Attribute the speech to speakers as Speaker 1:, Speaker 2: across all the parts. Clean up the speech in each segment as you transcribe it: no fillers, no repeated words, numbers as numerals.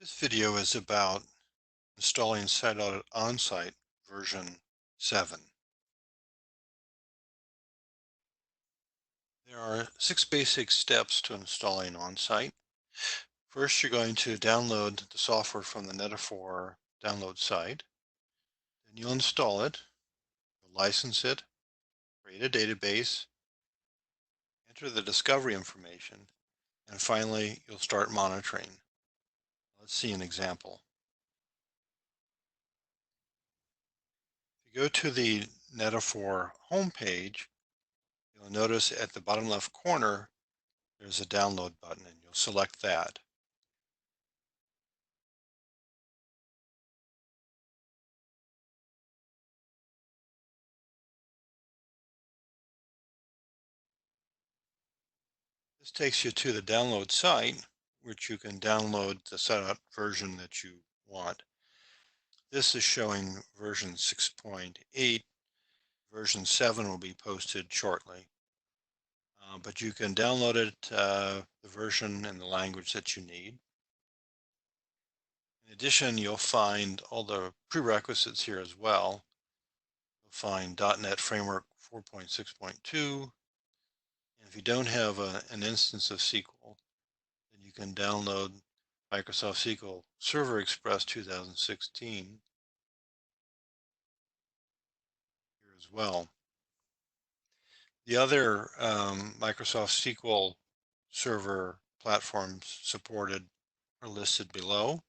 Speaker 1: This video is about installing SiteAudit OnSite version 7. There are 6 basic steps to installing OnSite. First, you're going to download the software from the Netaphor download site. Then you'll install it, you'll license it, create a database, enter the discovery information, and finally, you'll start monitoring. Let's see an example. If you go to the Netaphor homepage, you'll notice at the bottom left corner there's a download button, and you'll select that. This takes you to the download site, which you can download the setup version that you want. This is showing version 6.8. Version 7 will be posted shortly. But you can download it, the version and the language that you need. In addition, you'll find all the prerequisites here as well. You'll find .NET Framework 4.6.2. And if you don't have an instance of SQL, then you can download Microsoft SQL Server Express 2016 here as well. The other Microsoft SQL Server platforms supported are listed below.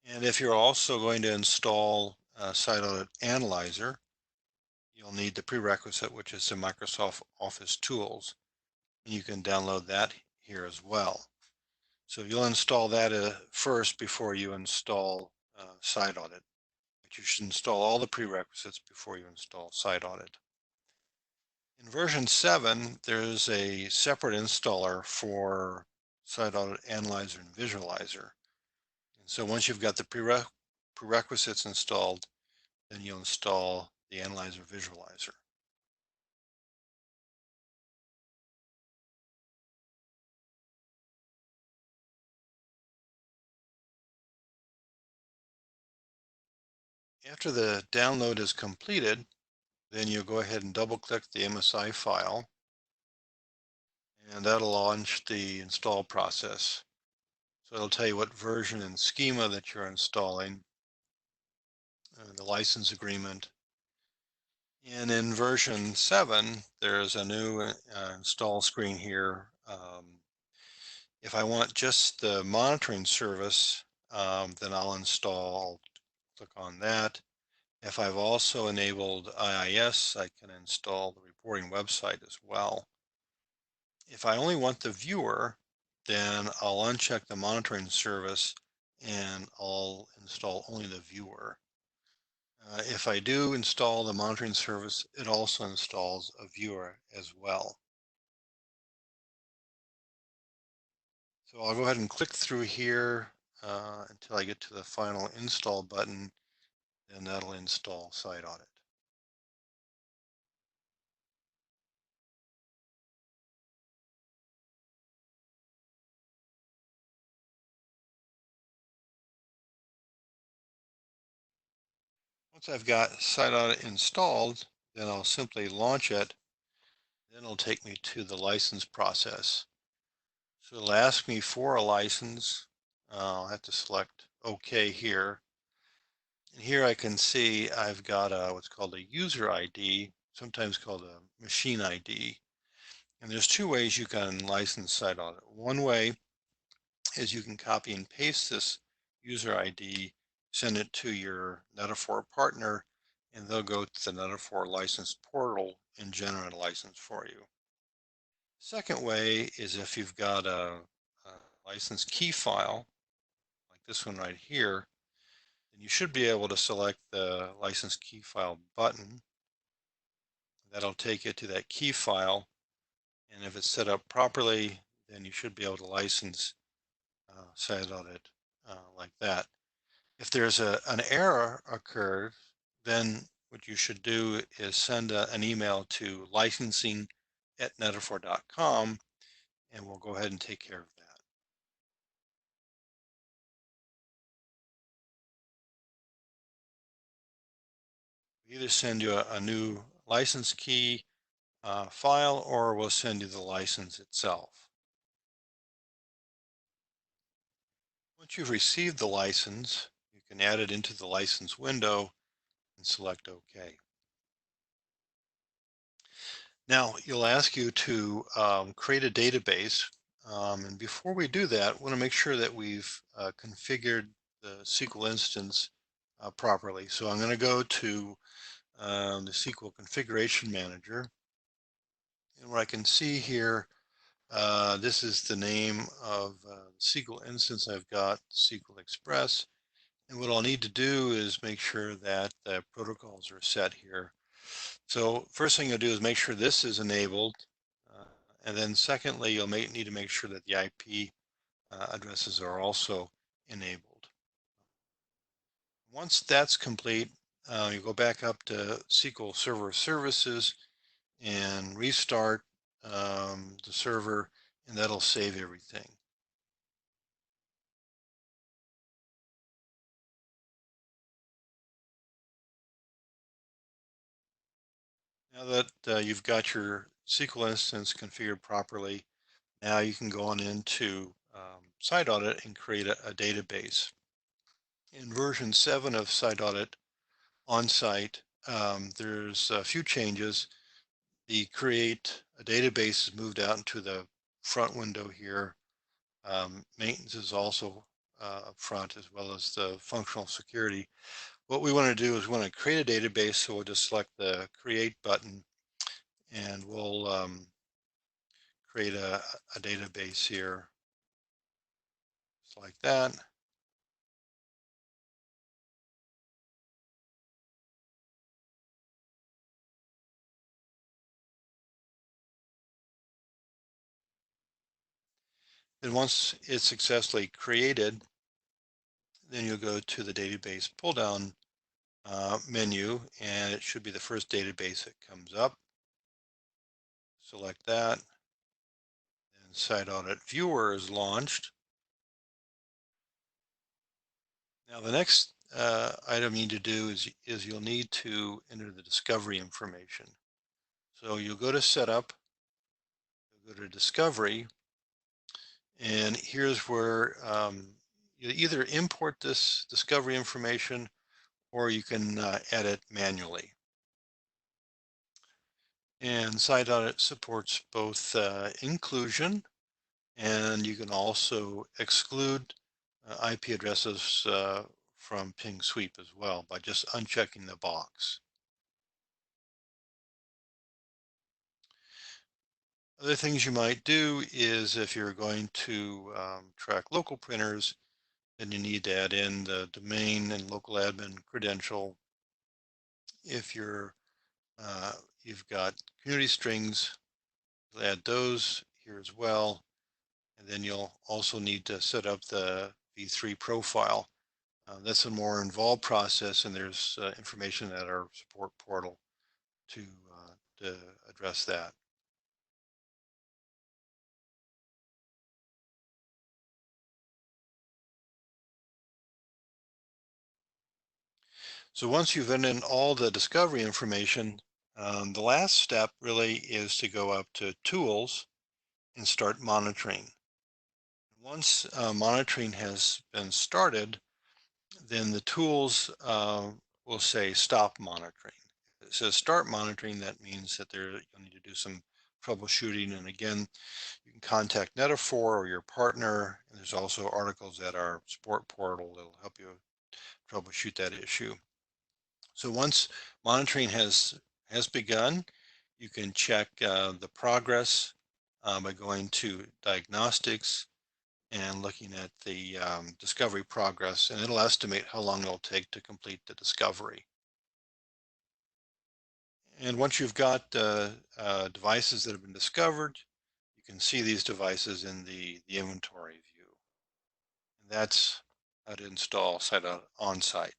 Speaker 1: And if you're also going to install SiteAudit Analyzer, you'll need the prerequisite, which is the Microsoft Office Tools. And you can download that here as well. So you'll install that first before you install SiteAudit. But you should install all the prerequisites before you install SiteAudit. In version 7, there's a separate installer for SiteAudit Analyzer and Visualizer. And so once you've got the prerequisites installed, then you'll install the Analyzer Visualizer. After the download is completed, then you'll go ahead and double-click the MSI file, and that'll launch the install process. So it'll tell you what version and schema that you're installing, the license agreement. And in version 7, there's a new install screen here. If I want just the monitoring service, then I'll click on that. If I've also enabled IIS, I can install the reporting website as well. If I only want the viewer, then I'll uncheck the monitoring service and I'll install only the viewer. If I do install the monitoring service, it also installs a viewer as well. So I'll go ahead and click through here until I get to the final install button, and that'll install SiteAudit. Once I've got SiteAudit installed, then I'll simply launch it. Then it'll take me to the license process. So it'll ask me for a license. I'll have to select OK here. And here I can see I've got what's called a user ID, sometimes called a machine ID. And there's two ways you can license SiteAudit. One way is you can copy and paste this user ID, send it to your Netaphor partner, and they'll go to the Netaphor license portal and generate a license for you. Second way is if you've got a license key file, like this one right here, then you should be able to select the license key file button. That'll take you to that key file, and if it's set up properly, then you should be able to license SiteAudit like that. If there's an error occurred, then what you should do is send an email to licensing@netaphor.com, and we'll go ahead and take care of that. either send you a new license key file, or we'll send you the license itself. Once you've received the license, you can add it into the license window and select OK. Now, you'll ask you to create a database. And before we do that, we want to make sure that we've configured the SQL instance properly. So I'm going to go to the SQL Configuration Manager. And what I can see here, this is the name of the SQL instance I've got, SQL Express. And what I'll need to do is make sure that the protocols are set here. So first thing you'll do is make sure this is enabled. Uh, and then secondly, you'll need to make sure that the IP addresses are also enabled. Once that's complete, you go back up to SQL Server Services and restart the server, and that'll save everything. Now that you've got your SQL instance configured properly, now you can go on into SiteAudit and create a database. In version 7 of SiteAudit OnSite, there's a few changes. The create a database is moved out into the front window here. Maintenance is also up front, as well as the functional security. What we want to do is we want to create a database, so we'll just select the create button, and we'll create a database here, just like that. And once it's successfully created, then you'll go to the database pull down menu, and it should be the first database that comes up. Select that, and SiteAudit Viewer is launched. Now the next item you need to do is you'll need to enter the discovery information. So you'll go to Setup, you'll go to Discovery, and here's where you either import this discovery information, or you can add it manually. And SiteAudit supports both inclusion, and you can also exclude IP addresses from ping sweep as well by just unchecking the box. Other things you might do is, if you're going to track local printers, then you need to add in the domain and local admin credential. If you've got community strings, add those here as well. And then you'll also need to set up the v3 profile. That's a more involved process, and there's information at our support portal to address that. So once you've entered in all the discovery information, the last step really is to go up to Tools and start monitoring. Once monitoring has been started, then the tools will say stop monitoring. If it says start monitoring, that means that you'll need to do some troubleshooting. And again, you can contact Netaphor or your partner. And there's also articles at our support portal that'll help you troubleshoot that issue. So once monitoring has begun, you can check the progress by going to diagnostics and looking at the discovery progress, and it'll estimate how long it'll take to complete the discovery. And once you've got devices that have been discovered, you can see these devices in the inventory view. And that's how to install SiteAudit OnSite.